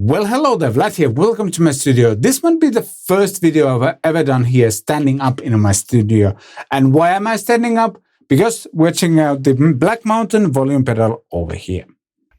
Well, hello there, Vlad here. Welcome to my studio. This might be the first video I've ever done here standing up in my studio. And why am I standing up? Because we're checking out the Black Mountain volume pedal over here.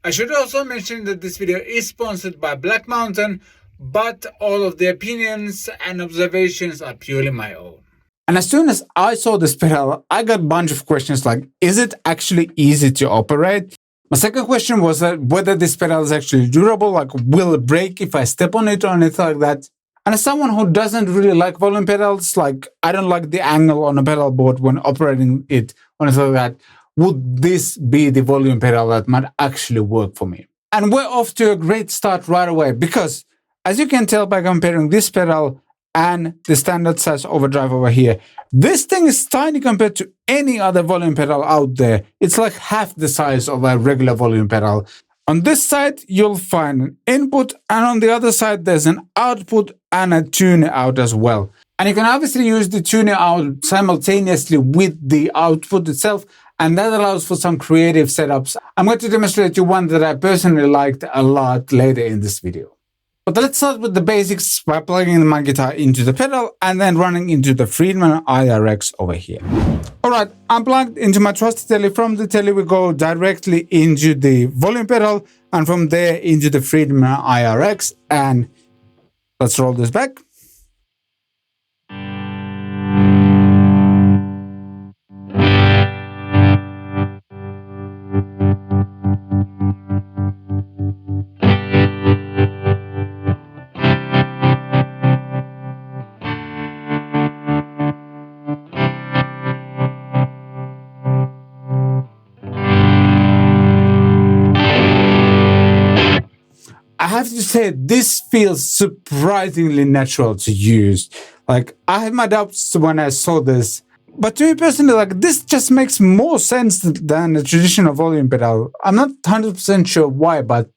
I should also mention that this video is sponsored by Black Mountain, but all of the opinions and observations are purely my own. And as soon as I saw this pedal, I got a bunch of questions like, is it actually easy to operate? My second question was whether this pedal is actually durable, like will it break if I step on it or anything like that. And as someone who doesn't really like volume pedals, like I don't like the angle on a pedal board when operating it or anything like that, would this be the volume pedal that might actually work for me? And we're off to a great start right away because, as you can tell by comparing this pedal and the standard size overdrive over here, this thing is tiny compared to any other volume pedal out there. It's like half the size of a regular volume pedal. On this side, you'll find an input, and on the other side, there's an output and a tuner out as well. And you can obviously use the tuner out simultaneously with the output itself, and that allows for some creative setups. I'm going to demonstrate you one that I personally liked a lot later in this video. But let's start with the basics by plugging my guitar into the pedal and then running into the Friedman IRX over here. Alright, I'm plugged into my trusty telly. From the telly we go directly into the volume pedal and from there into the Friedman IRX, and let's roll this back. I have to say, this feels surprisingly natural to use. Like, I had my doubts when I saw this, but to me personally, like, this just makes more sense than a traditional volume pedal. I'm not 100% sure why, but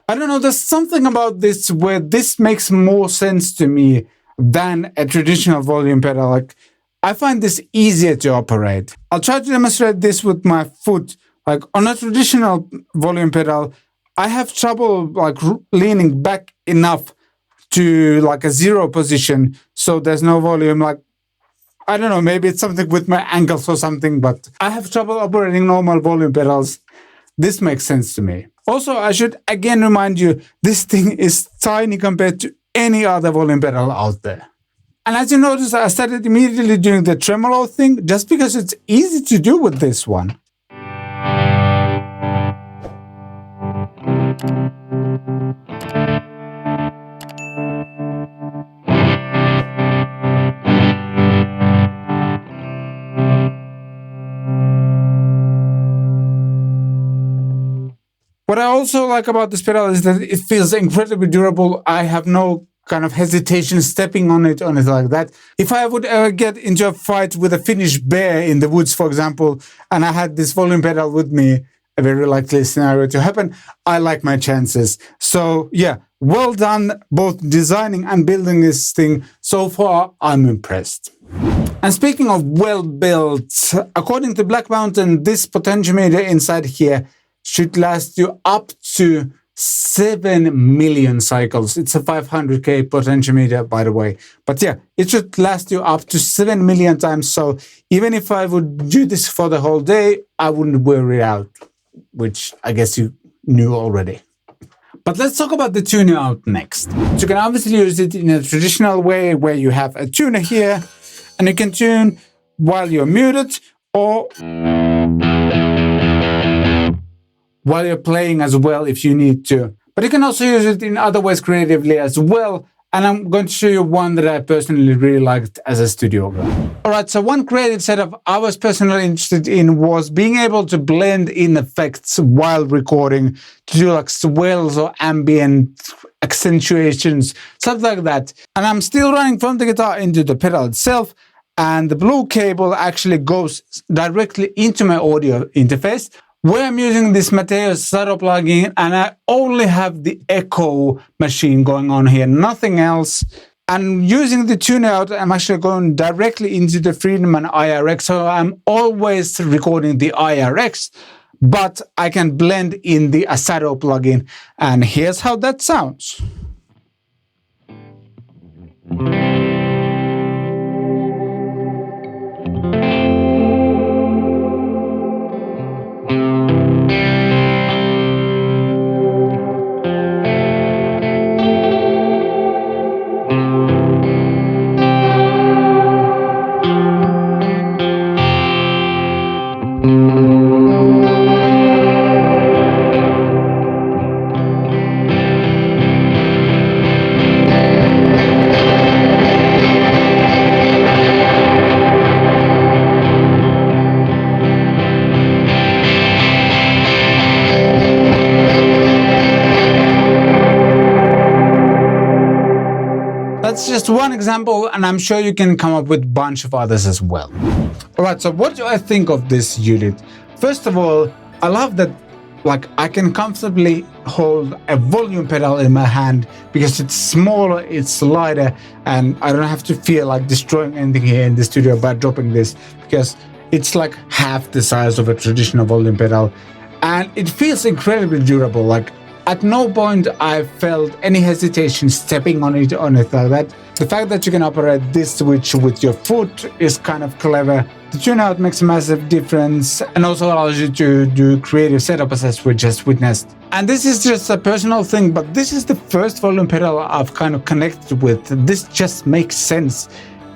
I don't know, there's something about this where this makes more sense to me than a traditional volume pedal. Like, I find this easier to operate. I'll try to demonstrate this with my foot. Like, on a traditional volume pedal, I have trouble like leaning back enough to like a zero position so there's no volume. Like, I don't know, maybe it's something with my ankles or something, but I have trouble operating normal volume pedals. This makes sense to me. Also, I should again remind you, this thing is tiny compared to any other volume pedal out there. And as you notice, I started immediately doing the tremolo thing just because it's easy to do with this one. What I also like about this pedal is that it feels incredibly durable. I have no kind of hesitation stepping on it or anything like that. If I would ever get into a fight with a Finnish bear in the woods, for example, and I had this volume pedal with me, a very likely scenario to happen, I like my chances. So yeah, well done both designing and building this thing. So far, I'm impressed. And speaking of well built, according to Black Mountain, this potentiometer inside here should last you up to 7 million cycles. It's a 500k potentiometer, by the way. But yeah, it should last you up to 7 million times. So even if I would do this for the whole day, I wouldn't wear it out, which I guess you knew already. But let's talk about the tuner out next. So you can obviously use it in a traditional way where you have a tuner here and you can tune while you're muted or while you're playing as well if you need to. But you can also use it in other ways creatively as well. And I'm going to show you one that I personally really liked as a studio guy. Alright, so one creative setup I was personally interested in was being able to blend in effects while recording, to do like swells or ambient accentuations, stuff like that. And I'm still running from the guitar into the pedal itself. and the blue cable actually goes directly into my audio interface, where I'm using this Matteo Saro plugin, and I only have the echo machine going on here, nothing else. And using the tuner-out, I'm actually going directly into the Friedman IRX, so I'm always recording the IRX, but I can blend in the Saro plugin, and here's how that sounds. That's just one example, and I'm sure you can come up with a bunch of others as well. Alright, so what do I think of this unit? First of all, I love that I can comfortably hold a volume pedal in my hand because it's smaller, it's lighter, and I don't have to feel like destroying anything here in the studio by dropping this, because it's like half the size of a traditional volume pedal, and it feels incredibly durable. At no point I felt any hesitation stepping on it like that. The fact that you can operate this switch with your foot is kind of clever. The tune-out makes a massive difference and also allows you to do creative setups, as we just witnessed. And this is just a personal thing, but this is the first volume pedal I've kind of connected with. This just makes sense.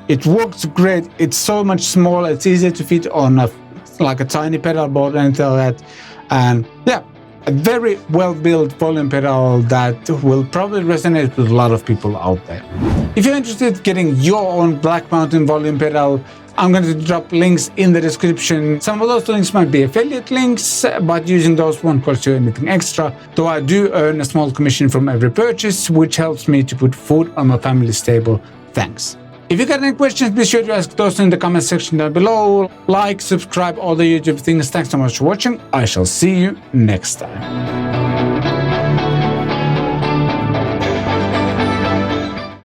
It works great. It's so much smaller. It's easier to fit on a tiny pedal board and anything like that. And yeah, a very well-built volume pedal that will probably resonate with a lot of people out there. If you're interested in getting your own Black Mountain volume pedal, I'm going to drop links in the description. Some of those links might be affiliate links, but using those won't cost you anything extra, though I do earn a small commission from every purchase, which helps me to put food on my family's table. Thanks. If you got any questions, be sure to ask those in the comment section down below. Like, subscribe, all the YouTube things. Thanks so much for watching. I shall see you next time.